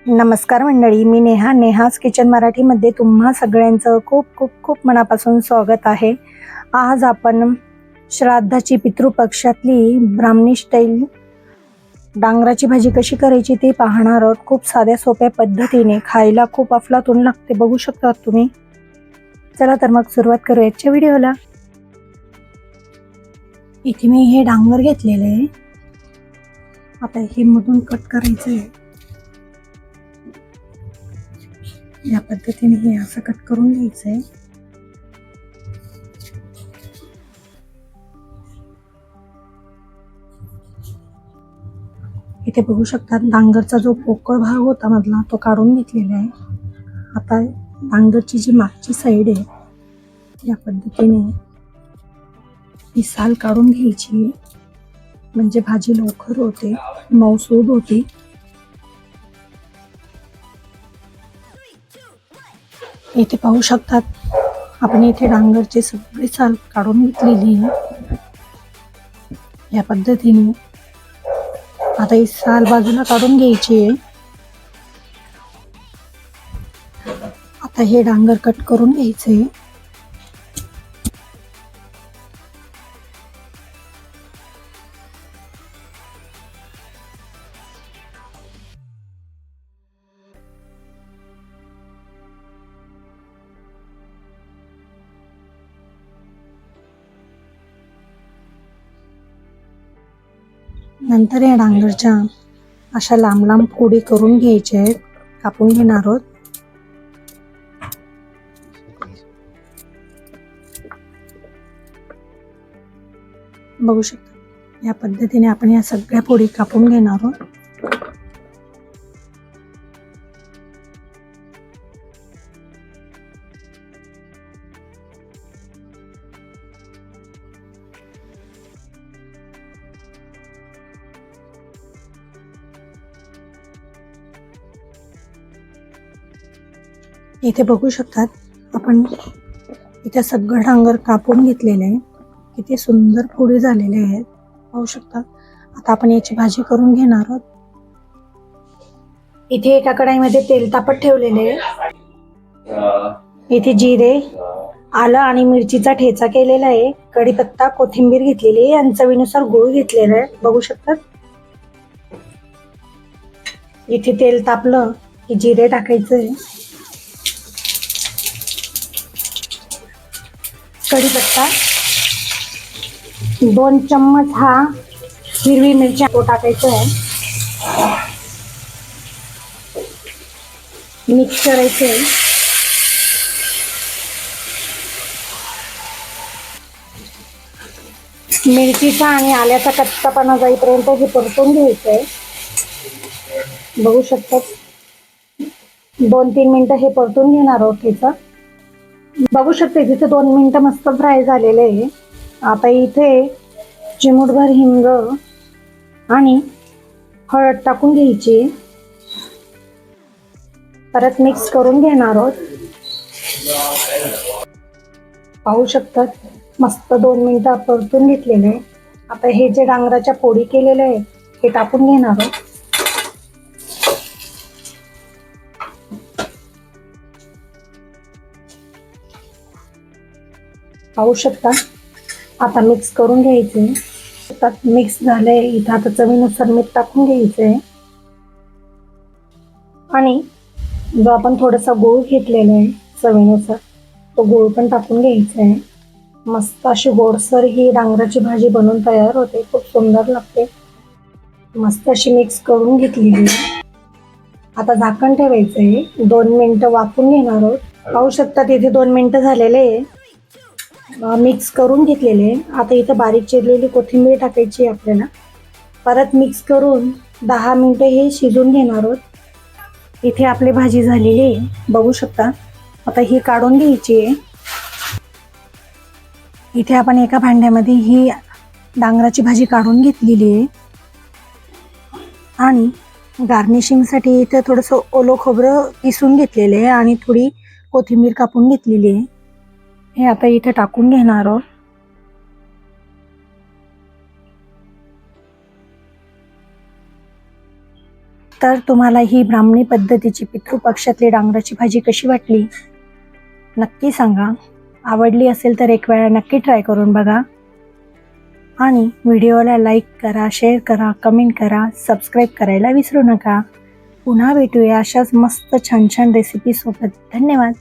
नमस्कार मंडळी, मी नेहाज किचन मराठीमध्ये तुम्हा सगळ्यांचं खूप खूप खूप मनापासून स्वागत आहे. आज आपण श्राद्धाची पितृपक्षातली ब्राह्मणी स्टाईल डांगराची भाजी कशी करायची ते पाहणार आहोत. खूप साध्या सोप्या पद्धतीने, खायला खूप अफलातून लागते, बघू शकता तुम्ही. चला तर मग सुरुवात करूया आजच्या व्हिडिओला. इथे मी हे डांगर घेतलेले आहे. आता हे मधून कट करायचं आहे. या पद्धतीने हे असं कट करून घ्यायचंय. इथे बघू शकता डांगरचा जो पोकळ भाग होता मधला तो काढून घेतलेला आहे. आता डांगरची जी मागची साईड आहे या पद्धतीने ही साल काढून घ्यायची, म्हणजे भाजी लवकर होते, मऊसूद होते. इथे पाहू शकतात आपण इथे डांगरची सगळी साल काढून घेतलेली आहे या पद्धतीने. आता ही साल बाजूला काढून घ्यायची आहे. आता हे डांगर कट करून घ्यायचे. नंतर या डांगरच्या अशा लांब लांब फोडी करून घ्यायच्या आहेत, कापून घेणार आहोत. बघू शकता या पद्धतीने आपण या सगळ्या फोडी कापून घेणार आहोत. इथे बघू शकतात आपण इथे सगळं डांगर कापून घेतलेले आहे. किती सुंदर फोडी झालेले आहेत, पाहू शकता. आता आपण याची भाजी करून घेणार आहोत. इथे एका कढाईमध्ये तेल तापत ठेवलेले आहे. इथे जिरे, आलं आणि मिरचीचा ठेचा केलेला आहे. कढीपत्ता, कोथिंबीर घेतलेली आहे आणि चवीनुसार गूळ घेतलेला आहे, बघू शकतात. इथे तेल तापलं की जिरे टाकायचे, कढीपत्ता, 2 चम्मच हा हिरवी मिरची टाकायचं आहे. मिक्स करायचे. मिरचीचा आणि आल्याचा कच्चापणा जाईपर्यंत हे परतून घ्यायचंय, बघू शकतात. 2-3 मिनिटं हे परतून घेणार आहोत. त्याचं बघू शकते तिथे 2 मिनिटं मस्त फ्राय झालेले आहे. आता इथे चिमूटभर हिंग आणि हळद टाकून घ्यायची, परत मिक्स करून घेणार आहोत. पाहू शकतात मस्त 2 मिनिटं परतून घेतलेले आहे. आता हे जे डांगराच्या फोडी केलेले आहे हे टाकून घेणार आहोत. पाहू शकता आता मिक्स करून घ्यायचे. मिक्स झालंय. इथं आता चवीनुसार मीठ टाकून घ्यायचंय आणि जो आपण थोडासा गूळ घेतलेला आहे चवीनुसार तो गूळ पण टाकून घ्यायचा आहे. मस्त अशी गोडसर ही डांगराची भाजी बनवून तयार होते, खूप सुंदर लागते. मस्त अशी मिक्स करून घेतलेली. आता झाकण ठेवायचंय, 2 मिनिटं वाफून घेणार आहोत. पाहू शकता तिथे 2 मिनिटं झालेले आहे. मिक्स करून घेतलेले. आता इथं बारीक चिरलेली कोथिंबीर टाकायची आपल्याला. परत मिक्स करून 10 मिनिटं हे शिजून घेणार आहोत. इथे आपली भाजी झालेली आहे, बघू शकता. आता ही काढून घ्यायची आहे. इथे आपण एका भांड्यामध्ये ही डांगराची भाजी काढून घेतलेली आहे आणि गार्निशिंगसाठी इथे थोडंसं ओलं खोबरं पिसून घेतलेलं आहे आणि थोडी कोथिंबीर कापून घेतलेली आहे. हे आता इथे टाकून घेणार आहोत. तर तुम्हाला ही ब्राह्मणी पद्धतीची पितृपक्षातली डांगराची भाजी कशी वाटली नक्की सांगा. आवडली असेल तर एक वेळा नक्की ट्राय करून बघा आणि व्हिडिओला लाईक करा, शेअर करा, कमेंट करा, सबस्क्राईब करायला विसरू नका. पुन्हा भेटूया अशाच मस्त छान छान रेसिपीसोबत. धन्यवाद.